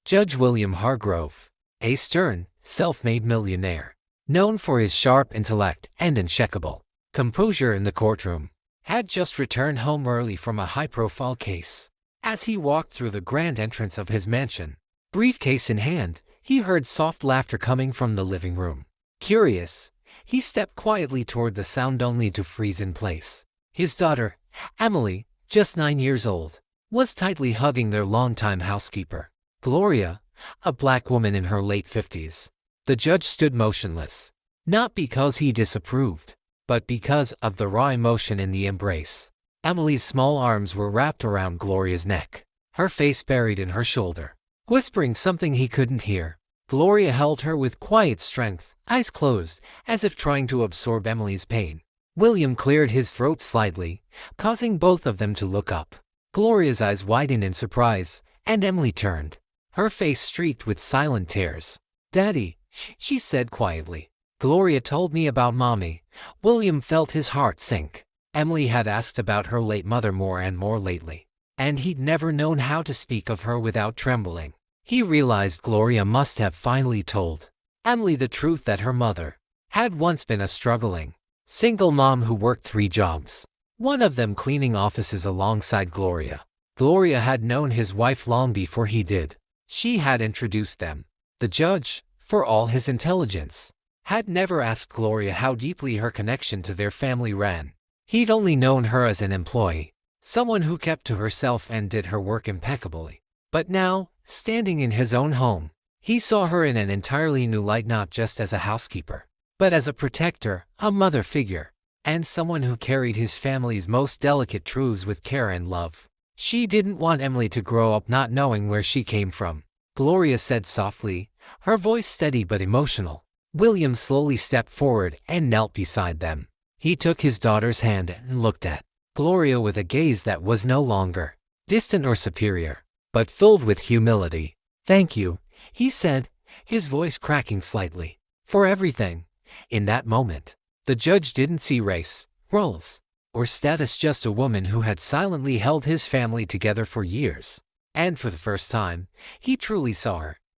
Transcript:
Judge William Hargrove, a stern, self-made millionaire, known for his sharp intellect and unshakable composure in the courtroom, had just returned home early from a high-profile case. As he walked through the grand entrance of his mansion, briefcase in hand, he heard soft laughter coming from the living room. Curious, he stepped quietly toward the sound only to freeze in place. His daughter, Emily, just 9 years old, was tightly hugging their longtime housekeeper, Gloria, a black woman in her late 50s. The judge stood motionless, not because he disapproved, but because of the raw emotion in the embrace. Emily's small arms were wrapped around Gloria's neck, her face buried in her shoulder. Whispering something he couldn't hear, Gloria held her with quiet strength, eyes closed, as if trying to absorb Emily's pain. William cleared his throat slightly, causing both of them to look up. Gloria's eyes widened in surprise, and Emily turned, her face streaked with silent tears. "Daddy," she said quietly. "Gloria told me about Mommy." William felt his heart sink. Emily had asked about her late mother more and more lately, and he'd never known how to speak of her without trembling. He realized Gloria must have finally told Emily the truth that her mother had once been a struggling, single mom who worked 3 jobs, one of them cleaning offices alongside Gloria. Gloria had known his wife long before he did. She had introduced them. The judge, for all his intelligence, had never asked Gloria how deeply her connection to their family ran. He'd only known her as an employee, someone who kept to herself and did her work impeccably. But now, standing in his own home, he saw her in an entirely new light, not just as a housekeeper, but as a protector, a mother figure, and someone who carried his family's most delicate truths with care and love. She didn't want Emily to grow up not knowing where she came from, Gloria said softly, her voice steady but emotional. William slowly stepped forward and knelt beside them. He took his daughter's hand and looked at Gloria with a gaze that was no longer distant or superior, but filled with humility. "Thank you," he said, his voice cracking slightly, "for everything." In that moment, the judge didn't see race, roles, or status, just a woman who had silently held his family together for years. And for the first time, he truly saw her.